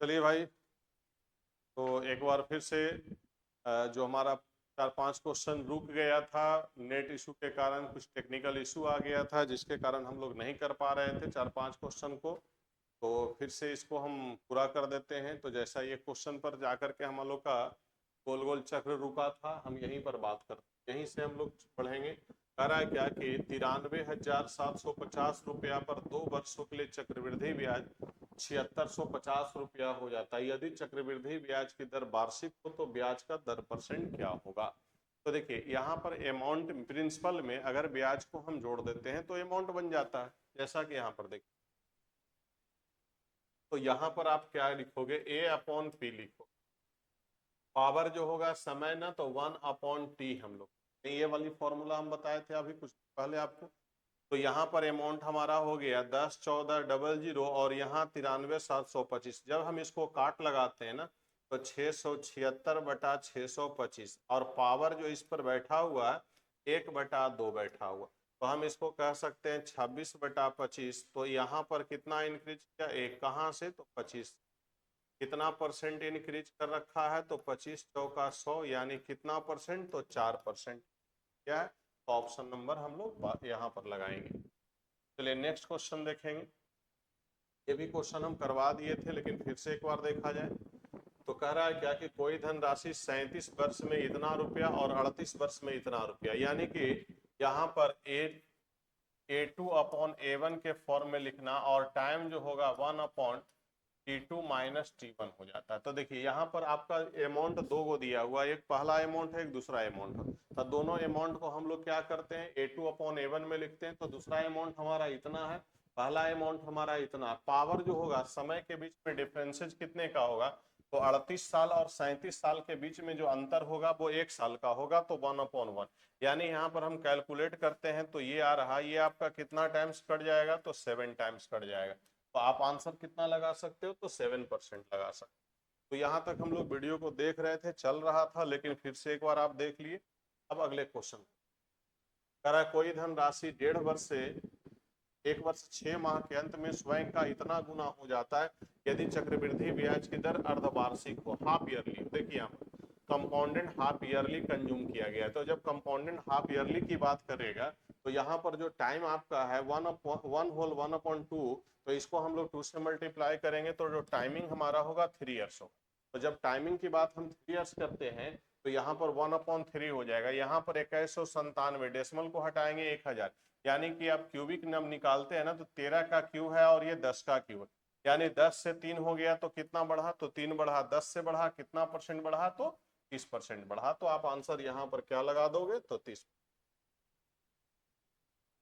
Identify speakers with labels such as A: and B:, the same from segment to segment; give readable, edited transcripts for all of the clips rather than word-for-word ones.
A: चलिए भाई, तो एक बार फिर से जो हमारा 4-5 क्वेश्चन रुक गया था नेट इशू के कारण, कुछ टेक्निकल इशू आ गया था जिसके कारण हम लोग नहीं कर पा रहे थे 4-5 क्वेश्चन को। तो फिर से इसको हम पूरा कर देते हैं। तो जैसा ये क्वेश्चन पर जाकर के हम लोग का गोल गोल चक्र रुका था, हम यहीं पर बात करते, यहीं से हम लोग पढ़ेंगे। कह रहा है क्या कि 93,750 रुपया पर 2 वर्षों के लिए चक्रवृद्धि ब्याज 7650 रुपया हो जाता है। यदि चक्रवृद्धि ब्याज की दर वार्षिक हो तो ब्याज का दर परसेंट क्या होगा। तो देखिए यहाँ पर अमाउंट प्रिंसिपल में अगर ब्याज को हम जोड़ देते हैं तो अमाउंट बन जाता है, जैसा कि यहाँ पर देखिए। तो यहाँ पर आप क्या लिखोगे, ए अपॉन पी लिखो। पावर जो होगा समय ना, तो 1/t हम लोग ये वाली फॉर्मूला हम बताए थे अभी कुछ पहले आपको। तो यहाँ पर अमाउंट हमारा हो गया 10,14,00 और यहाँ 93,725। जब हम इसको काट लगाते हैं ना, तो 676/625 और पावर जो इस पर बैठा हुआ है 1/2 बैठा हुआ, तो हम इसको कह सकते हैं 26/25। तो यहाँ पर कितना इंक्रीज किया, एक कहाँ से, तो 25। कितना परसेंट इंक्रीज कर रखा है, तो 25 चौका 100 यानी कितना परसेंट, तो 4%। क्या है, तो ऑप्शन नंबर हम लोग यहाँ पर लगाएंगे। चलिए नेक्स्ट क्वेश्चन देखेंगे। ये भी क्वेश्चन हम करवा दिए थे लेकिन फिर से एक बार देखा जाए। तो कह रहा है क्या कि कोई धनराशि 37 वर्ष में इतना रुपया और 38 वर्ष में इतना रुपया, यानी कि यहाँ पर A2/A1 के फॉर्म में लिखना और टाइम जो होगा 1/T2 माइनस T1 हो जाता है। तो देखिए यहाँ पर आपका अमाउंट दो को दिया हुआ, एक पहला अमाउंट है, एक दूसरा अमाउंट है। तो दोनों अमाउंट को हम लोग क्या करते हैं, A2/A1 में लिखते हैं। तो दूसरा अमाउंट हमारा इतना है, पहला अमाउंट हमारा इतना। पावर जो होगा समय के बीच में डिफरेंसेज कितने का होगा, तो 38 साल और 37 साल के बीच में जो अंतर होगा वो 1 साल का होगा, तो 1/1। यानी यहाँ पर हम कैलकुलेट करते हैं तो ये आ रहा, ये आपका कितना टाइम्स कट जाएगा, तो 7 टाइम्स कट जाएगा। तो आप आंसर कितना लगा सकते हो, तो 7% लगा सकते हो। तो यहाँ तक हम लोग वीडियो को देख रहे थे, चल रहा था, लेकिन फिर से एक बार आप देख लिए। अब अगले क्वेश्चन कह रहा है कोई धनराशि 1.5 वर्ष से 1 वर्ष 6 माह के अंत में स्वयं का इतना गुना हो जाता है यदि चक्रवृद्धि ब्याज की दर अर्धवार्षिक हो, हाफ ईयरली। देखिए यहाँ कंपाउंडेड हाफ ईयरली कंज्यूम किया गया है। तो जब कंपाउंडेड हाफ ईयरली की बात करेगा तो यहाँ पर जो टाइम आपका है 1/1/2, तो इसको हम लोग 2 से मल्टीप्लाई करेंगे तो जो टाइमिंग हमारा होगा 3 ईयर्स होगा। तो जब टाइमिंग की बात हम 3 ईयर्स करते हैं तो यहाँ पर 1/3 हो जाएगा। यहाँ पर 2197 डेसिमल को हटाएंगे 1000, यानी कि आप क्यूबिक नंबर निकालते हैं ना, तो 13 का क्यू है और ये 10 का क्यू है। यानी 10 से 3 हो गया तो कितना बढ़ा, तो 3 बढ़ा। 10 से बढ़ा कितना परसेंट बढ़ा, तो 30% बढ़ा। तो आप आंसर यहाँ पर क्या लगा दोगे, तो 30।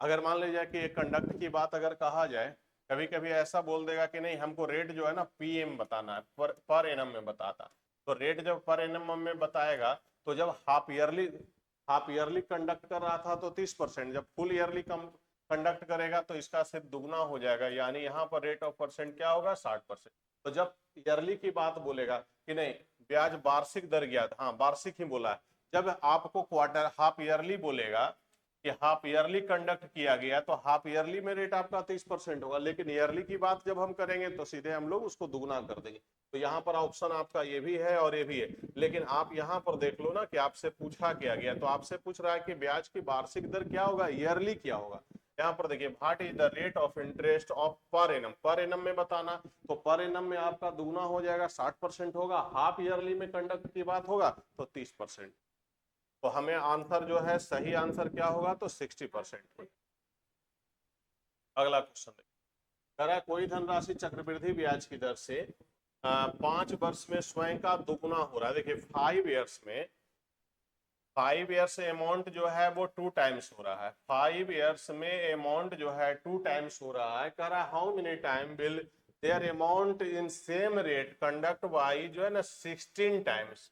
A: अगर मान लीजिए कि एक कंडक्ट की बात अगर कहा जाए, कभी कभी ऐसा बोल देगा कि नहीं हमको रेट जो है ना पीएम बताना है, पर एनम में बताता। तो रेट जब पर एनम में बताएगा, तो जब हाफ ईयरली कंडक्ट कर रहा था तो 30%, जब फुल ईयरली कम कंडक्ट करेगा तो इसका सिर्फ दुगना हो जाएगा, यानी यहाँ पर रेट ऑफ परसेंट क्या होगा, 60%। तो जब ईयरली की बात बोलेगा कि नहीं ब्याज वार्षिक दर ज्ञात, हाँ वार्षिक ही बोला है। जब आपको क्वार्टर हाफ ईयरली बोलेगा कि हाफ ईयरली कंडक्ट किया गया तो हाफ ईयरली में रेट आपका 30% होगा, लेकिन ईयरली की बात जब हम करेंगे तो सीधे हम लोग उसको दुगना कर देंगे। तो यहाँ पर ऑप्शन आपका ये भी है और ये भी है। लेकिन आप यहाँ पर देख लो ना कि आपसे पूछा क्या गया, तो आपसे पूछ रहा है कि ब्याज की वार्षिक दर क्या होगा, ईयरली क्या होगा। यहाँ पर देखिए what is the rate of interest of per annum में बताना। तो पर एनम में आपका दुगना हो जाएगा, 60% होगा। हाफ ईयरली में कंडक्ट की बात होगा तो 30%। तो हमें आंसर जो है, सही आंसर क्या होगा, तो 60%। अगला क्वेश्चन कह रहा है कोई धनराशि चक्रवृद्धि ब्याज की दर से 5 वर्ष में स्वयं का दुगुना हो रहा है। देखिए 5 ईयर्स में अमाउंट जो है वो 2 टाइम्स हो रहा है। 5 ईयर्स में अमाउंट जो है 2 टाइम्स हो रहा है। कह रहा है how many time will their amount in same rate conduct by जो है ना 16 टाइम्स।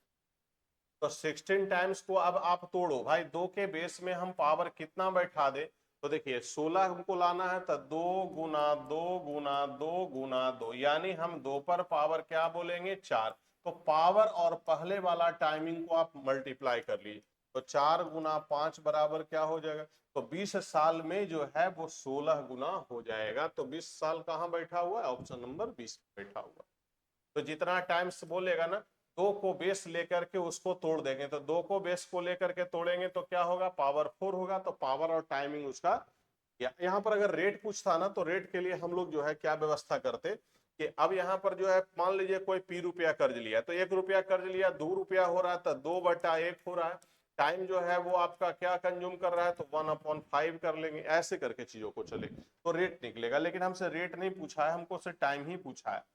A: तो 16 टाइम्स को अब आप तोड़ो भाई, दो के बेस में हम पावर कितना बैठा दे। तो देखिए 16 हमको लाना है तो 2 गुना 2 गुना 2 गुना 2, यानी हम 2 पर पावर क्या बोलेंगे, 4। तो पावर और पहले वाला टाइमिंग को आप मल्टीप्लाई कर लीजिए, तो 4 गुना 5 बराबर क्या हो जाएगा, तो 20 साल में जो है वो 16 गुना हो जाएगा। तो 20 साल कहाँ बैठा हुआ है, ऑप्शन नंबर 20 बैठा हुआ। तो जितना टाइम्स बोलेगा ना, 2 को बेस लेकर के उसको तोड़ देंगे, तो 2 को बेस को लेकर के तोड़ेंगे तो क्या होगा, पावर 4 होगा। तो पावर और टाइमिंग उसका, यहाँ पर अगर रेट पूछता ना तो रेट के लिए हम लोग जो है क्या व्यवस्था करते कि अब यहाँ पर जो है मान लीजिए कोई P रुपया कर्ज लिया, तो 1 रुपया कर्ज लिया, 2 रुपया हो रहा है तो 2/1 हो रहा है। टाइम जो है वो आपका क्या कंज्यूम कर रहा है, तो 1/5 कर लेंगे, ऐसे करके चीजों को चले तो रेट निकलेगा। लेकिन हमसे रेट नहीं पूछा है, हमको सिर्फ टाइम ही पूछा है।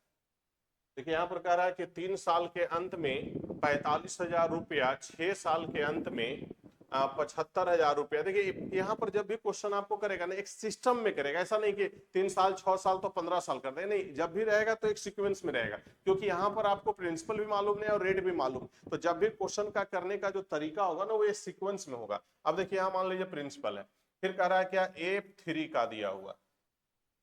A: देखिए यहाँ पर कह रहा है कि 3 साल के अंत में 45,000 रुपया, 6 साल के अंत में 75,000 रुपया। देखिए यहाँ पर जब भी क्वेश्चन आपको करेगा ना, एक सिस्टम में करेगा, ऐसा नहीं कि 3 साल 6 साल तो 15 साल कर दे, नहीं, जब भी रहेगा तो एक सीक्वेंस में रहेगा, क्योंकि यहाँ पर आपको प्रिंसिपल भी मालूम नहीं और रेट भी मालूम। तो जब भी क्वेश्चन का करने का जो तरीका होगा ना, वो ये सीक्वेंस में होगा। अब देखिए यहाँ मान लीजिए प्रिंसिपल है, फिर कह रहा है क्या A3 का दिया हुआ,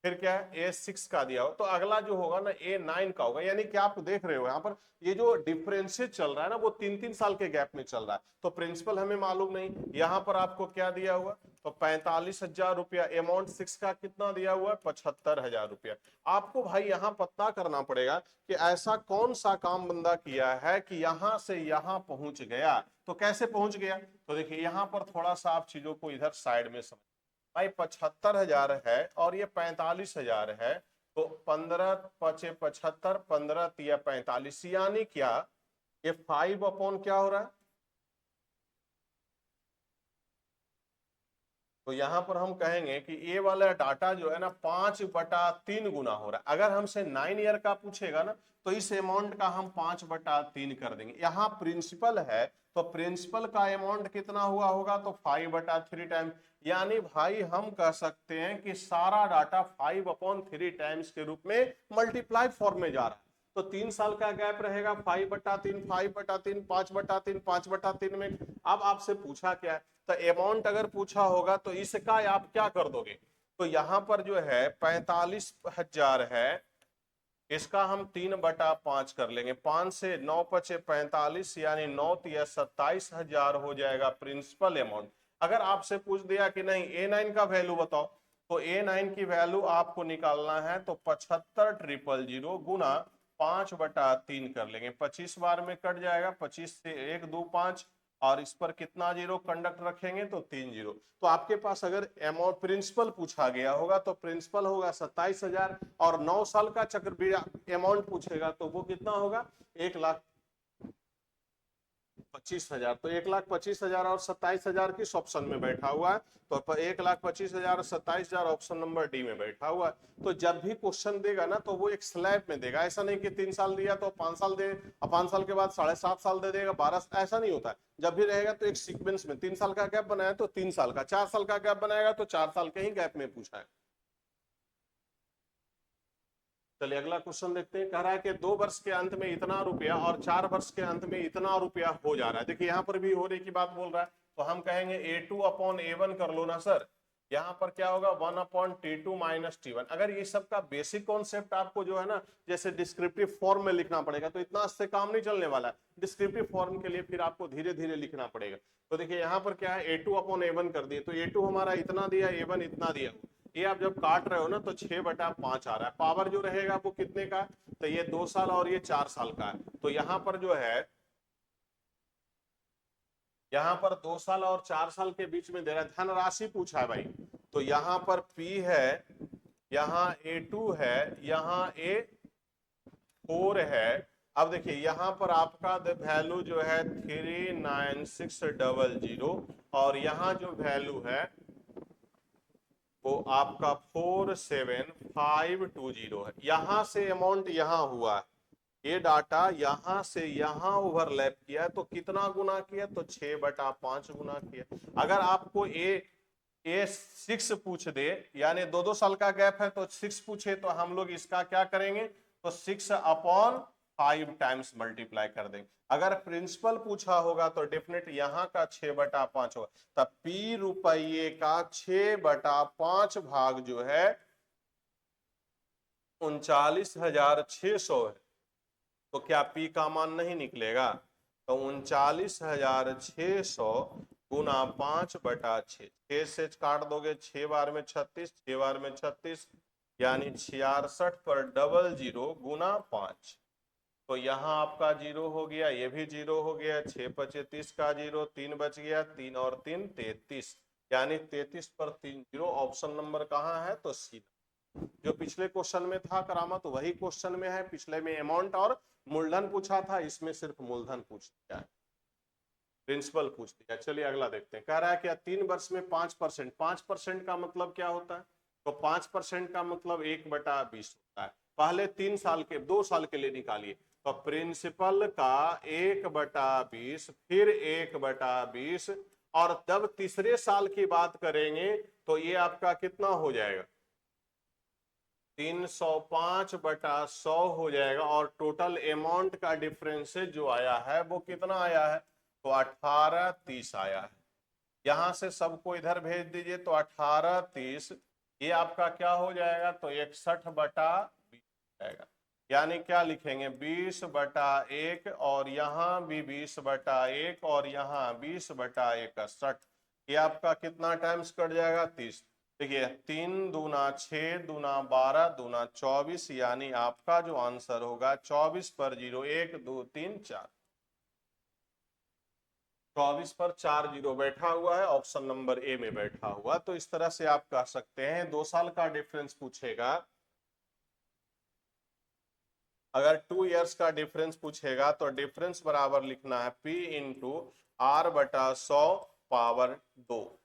A: फिर क्या है A6 का दिया हो, तो अगला जो होगा ना A9 का होगा। यानी कि आप देख रहे हो यहाँ पर ये जो डिफरेंशिएट चल रहा है ना, वो 3-3 साल के गैप में चल रहा है। तो प्रिंसिपल हमें मालूम नहीं, यहाँ पर आपको क्या दिया हुआ, तो 45,000 रुपया। अमाउंट 6 का कितना दिया हुआ है, 75,000 रुपया। आपको भाई यहाँ पता करना पड़ेगा कि ऐसा कौन सा काम बंदा किया है कि यहाँ से यहाँ पहुंच गया। तो कैसे पहुंच गया, तो देखिए यहाँ पर थोड़ा सा आप चीजों को इधर साइड में समझ। भाई 75,000 है और ये 45,000 है, तो 15 पचे 75, 15 तिया 45, यानी क्या, ये 5 अपॉन क्या हो रहा है। तो यहां पर हम कहेंगे कि ये वाला डाटा जो है ना 5/3 गुना हो रहा है। अगर हमसे 9 ईयर का पूछेगा ना, तो इस अमाउंट का हम 5/3 कर देंगे। यहाँ प्रिंसिपल है तो प्रिंसिपल का अमाउंट कितना हुआ होगा, तो 5/3 टाइम। यानी भाई हम कह सकते हैं कि सारा डाटा 5/3 टाइम्स के रूप में मल्टीप्लाई फॉर्म में जा रहा है। तो 3 साल का गैप रहेगा, 5/3, 5/3, 5/3, 5/3 में। अब आपसे पूछा क्या है, तो अमाउंट अगर पूछा होगा तो इसका आप क्या कर दोगे, तो यहां पर जो है 45,000 है, इसका हम 3/5 कर लेंगे। 5 से 9 पचे 45, यानी 9 तिया 27,000 हो जाएगा प्रिंसिपल अमाउंट। अगर आपसे पूछ दिया कि नहीं A9 का वैल्यू बताओ, तो A9 की वैल्यू आपको निकालना है, तो 75,000 गुना 5/3 कर लेंगे। 25 बार में कट जाएगा, 25 से 1 2 5, और इस पर कितना जीरो कंडक्ट रखेंगे, तो 3 जीरो। तो आपके पास अगर अमाउंट प्रिंसिपल पूछा गया होगा तो प्रिंसिपल होगा 27,000, और 9 साल का चक्रवृद्धि अमाउंट पूछेगा तो वो कितना होगा, 1,25,000। तो 1,25,000 और 27,000 किस ऑप्शन में बैठा हुआ है, तो 1,25,000 और 27,000 ऑप्शन नंबर डी में बैठा हुआ है। तो जब भी क्वेश्चन देगा ना, तो वो एक स्लैब में देगा, ऐसा नहीं कि 3 साल दिया तो 5 साल दे, और 5 साल के बाद 7.5 साल दे देगा, 12, ऐसा नहीं होता है। जब भी रहेगा तो एक सीक्वेंस में, 3 साल का गैप बनाया तो 3 साल का, 4 साल का गैप बनाएगा तो 4 साल के ही गैप में पूछा है। चलिए अगला क्वेश्चन देखते हैं। कह रहा है कि 2 वर्ष के अंत में इतना रुपया और 4 वर्ष के अंत में इतना रुपया हो जा रहा है। देखिए यहाँ पर भी होने की बात बोल रहा है, तो हम कहेंगे A2/A1 कर लो ना सर। यहाँ पर क्या होगा, 1/T2 - T1। अगर ये सब का बेसिक कॉन्सेप्ट आपको जो है ना, जैसे डिस्क्रिप्टिव फॉर्म में लिखना पड़ेगा, तो इतना से काम नहीं चलने वाला है। डिस्क्रिप्टिव फॉर्म के लिए फिर आपको धीरे धीरे लिखना पड़ेगा। तो देखिए यहाँ पर क्या है, A2/A1 कर दिए, तो A2 हमारा इतना दिया, A1 इतना दिया। ये आप जब काट रहे हो ना, तो 6/5 आ रहा है। पावर जो रहेगा वो कितने का, तो ये 2 साल और ये 4 साल का है। तो यहाँ पर जो है, यहाँ पर 2 साल और 4 साल के बीच में दे रहा है, धनराशि पूछा है भाई। तो यहाँ पर P है, यहाँ A2 है, यहाँ A4 है। अब देखिए यहाँ पर आपका वैल्यू जो है 39600, और यहाँ जो वैल्यू है वो आपका 47520 है। यहां से अमाउंट यहां हुआ, ये डाटा यहां से यहां ओवरलैप किया, तो कितना गुना किया, तो 6/5 गुना किया। अगर आपको A6 पूछ दे, यानी 2-2 साल का गैप है, तो 6 पूछे, तो हम लोग इसका क्या करेंगे, तो 6/5 टाइम्स मल्टीप्लाई कर देंगे। अगर प्रिंसिपल पूछा होगा तो डेफिनेट यहाँ का 6/5 होगा। तब P रुपये का 6/5 भाग जो है 39,600 है, तो क्या P का मान नहीं निकलेगा, तो 39,600 गुना 5/6, 6 से काट दोगे, 6 बार में 36, 6 बार में 36, यानी 66 पर 00 गुना 5। तो यहाँ आपका 0 हो गया, ये भी 0 हो गया, 6 पचे 30 का 0, 3 बच गया, 3 और 3 33, यानी 33 पर 3 0। ऑप्शन नंबर कहाँ है? तो सी। जो पिछले क्वेश्चन में था करामा तो वही क्वेश्चन में है। पिछले में अमाउंट और मूलधन पूछा था, इसमें सिर्फ मूलधन पूछ दिया है, प्रिंसिपल पूछ दिया। चलिए अगला देखते हैं। कह रहा है क्या 3 वर्ष में 5%। 5% का मतलब क्या होता है? तो 5% का मतलब 1/20 होता है। पहले 3 साल के 2 साल के लिए निकालिए, तो प्रिंसिपल का 1/20 फिर 1/20, और जब तीसरे साल की बात करेंगे तो ये आपका कितना हो जाएगा? 305/100 हो जाएगा। और टोटल अमाउंट का डिफरेंस जो आया है वो कितना आया है? तो 1830 आया है। यहां से सबको इधर भेज दीजिए, तो 1830 ये आपका क्या हो जाएगा? तो 61/20 जाएगा। यानी क्या लिखेंगे? 20/1, और यहाँ भी 20/1, और यहाँ 20/61। ये आपका कितना टाइम्स कट जाएगा? 30। देखिए 3 दूना 6 दूना 12 दूना 24, यानी आपका जो आंसर होगा 24 पर 0 1 2 3 4, 24 पर 4 0 बैठा हुआ है, ऑप्शन नंबर ए में बैठा हुआ। तो इस तरह से आप कह सकते हैं 2 साल का डिफरेंस पूछेगा, अगर 2 इयर्स का डिफरेंस पूछेगा तो डिफरेंस बराबर लिखना है P इंटू R/100 पावर 2।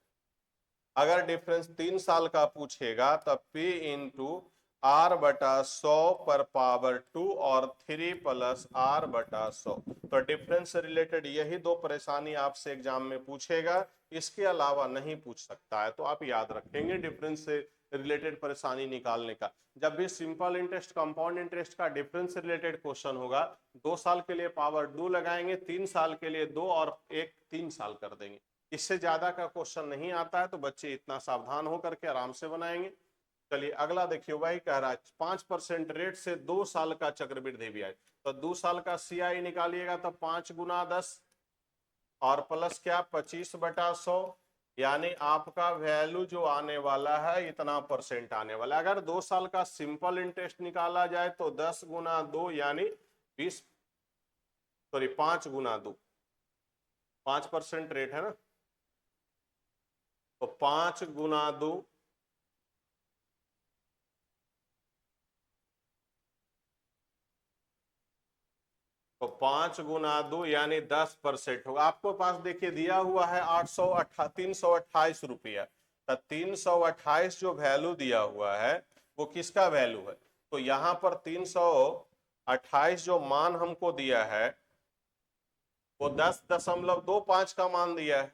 A: अगर डिफरेंस 3 साल का पूछेगा तब P इंटू R/100 पर पावर 2 और 3 प्लस R/100। तो डिफरेंस से रिलेटेड यही 2 परेशानी आपसे एग्जाम में पूछेगा, इसके अलावा नहीं पूछ सकता है। तो आप याद रखेंगे डिफरेंस से रिलेटेड परेशानी निकालने का। जब भी सिंपल इंटरेस्ट कंपाउंड इंटरेस्ट का डिफरेंस से रिलेटेड क्वेश्चन होगा, 2 साल के लिए पावर 2 लगाएंगे, 3 साल के लिए 2 और 1 3 साल कर देंगे। इससे ज्यादा का क्वेश्चन नहीं आता है, तो बच्चे इतना सावधान होकर के आराम से बनाएंगे। चलिए अगला देखिए, वही कह रहा है 5% रेट से 2 साल का चक्रवृद्धि ब्याज। तो 2 साल का CI निकालिएगा तो 5 गुना 10 और प्लस क्या 25/100, यानी आपका वैल्यू जो आने वाला है इतना परसेंट आने वाला है। अगर 2 साल का सिंपल इंटरेस्ट निकाला जाए तो 10 गुना 2 यानी 20, सॉरी 5 गुना 2, 5% रेट है ना, तो 5 गुना 2 तो 5 गुना 2 यानी 10% होगा। आपको पास देखिए दिया हुआ है 328 रुपया। तो 328 जो वैल्यू दिया हुआ है वो किसका वैल्यू है? तो यहाँ पर 328 जो मान हमको दिया है वो 10.25 का मान दिया है।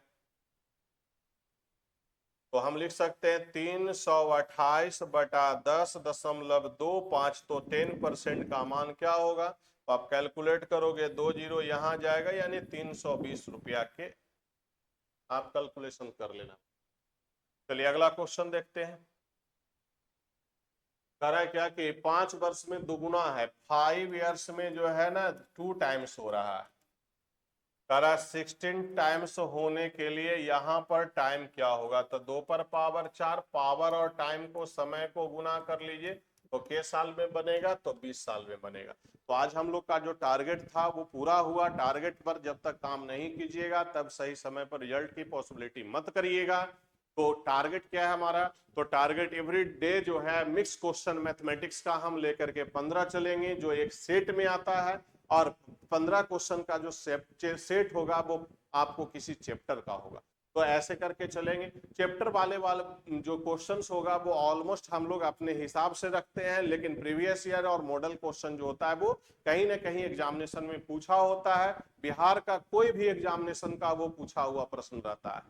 A: तो हम लिख सकते हैं 328/10.25, तो 10% का मान क्या होगा? तो आप कैलकुलेट करोगे, 2 0 यहां जाएगा, यानी 320 रुपया के आप कैलकुलेशन कर लेना। चलिए अगला क्वेश्चन देखते हैं। कह रहा है क्या कि 5 वर्ष में दुगुना है, 5 इयर्स में जो है ना 2 टाइम्स हो रहा है। कह रहा 16 टाइम्स होने के लिए यहाँ पर टाइम क्या होगा? तो 2 पर पावर 4, पावर और टाइम को समय को गुना कर लीजिए, तो के साल में बनेगा? तो 20 साल में बनेगा। तो आज हम लोग का जो टारगेट था वो पूरा हुआ। टारगेट पर जब तक काम नहीं कीजिएगा तब सही समय पर रिजल्ट की पॉसिबिलिटी मत करिएगा। तो टारगेट क्या है हमारा? तो टारगेट एवरी डे जो है मिक्स क्वेश्चन मैथमेटिक्स का हम लेकर के 15 चलेंगे, जो एक सेट में आता है, और 15 क्वेश्चन का जो सेट होगा वो आपको किसी चैप्टर का होगा। तो ऐसे करके चलेंगे। चैप्टर वाले जो क्वेश्चंस होगा वो ऑलमोस्ट हम लोग अपने हिसाब से रखते हैं, लेकिन प्रीवियस ईयर और मॉडल क्वेश्चन जो होता है वो कहीं ना कहीं एग्जामिनेशन में पूछा होता है। बिहार का कोई भी एग्जामिनेशन का वो पूछा हुआ प्रश्न रहता है।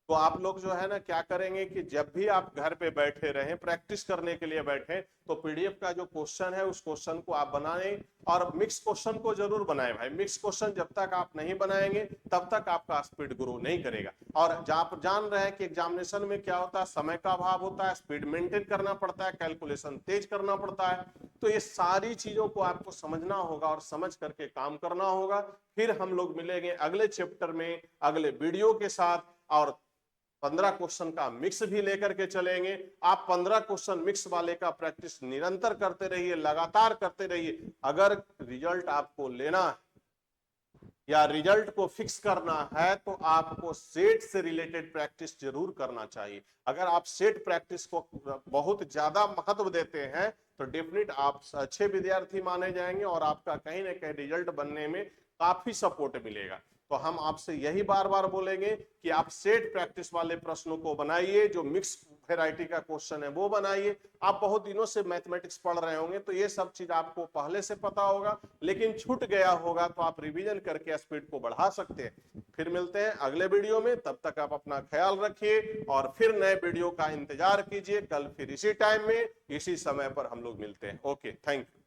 A: तो आप लोग जो है ना क्या करेंगे कि जब भी आप घर पे बैठे रहें, प्रैक्टिस करने के लिए बैठे, तो पीडीएफ का जो क्वेश्चन है उस क्वेश्चन को आप बनाएं, और मिक्स क्वेश्चन को जरूर बनाएं भाई। मिक्स क्वेश्चन जब तक आप नहीं बनाएंगे तब तक आपका स्पीड ग्रो नहीं करेगा। और आप जान रहे हैं कि एग्जामिनेशन में क्या होता है, समय का अभाव होता है, स्पीड मेंटेन करना पड़ता है, कैलकुलेशन तेज करना पड़ता है। तो ये सारी चीजों को आपको समझना होगा और समझ करके काम करना होगा। फिर हम लोग मिलेंगे अगले चैप्टर में अगले वीडियो के साथ। और 15 क्वेश्चन का मिक्स भी लेकर के चलेंगे। आप 15 क्वेश्चन मिक्स वाले का प्रैक्टिस निरंतर करते रहिए, लगातार करते रहिए। अगर रिजल्ट आपको लेना है या रिजल्ट को फिक्स करना है तो आपको सेट से रिलेटेड प्रैक्टिस जरूर करना चाहिए। अगर आप सेट प्रैक्टिस को बहुत ज्यादा महत्व देते हैं तो डेफिनेट आप अच्छे विद्यार्थी माने जाएंगे और आपका कहीं ना कहीं रिजल्ट बनने में काफी सपोर्ट मिलेगा। तो हम आपसे यही बार बार बोलेंगे कि आप सेट प्रैक्टिस वाले प्रश्नों को बनाइए, जो मिक्स वैरायटी का क्वेश्चन है वो बनाइए। आप बहुत दिनों से मैथमेटिक्स पढ़ रहे होंगे तो ये सब चीज आपको पहले से पता होगा, लेकिन छूट गया होगा तो आप रिवीजन करके स्पीड को बढ़ा सकते हैं। फिर मिलते हैं अगले वीडियो में, तब तक आप अपना ख्याल रखिए और फिर नए वीडियो का इंतजार कीजिए। कल फिर इसी टाइम में इसी समय पर हम लोग मिलते हैं। Okay, thank you.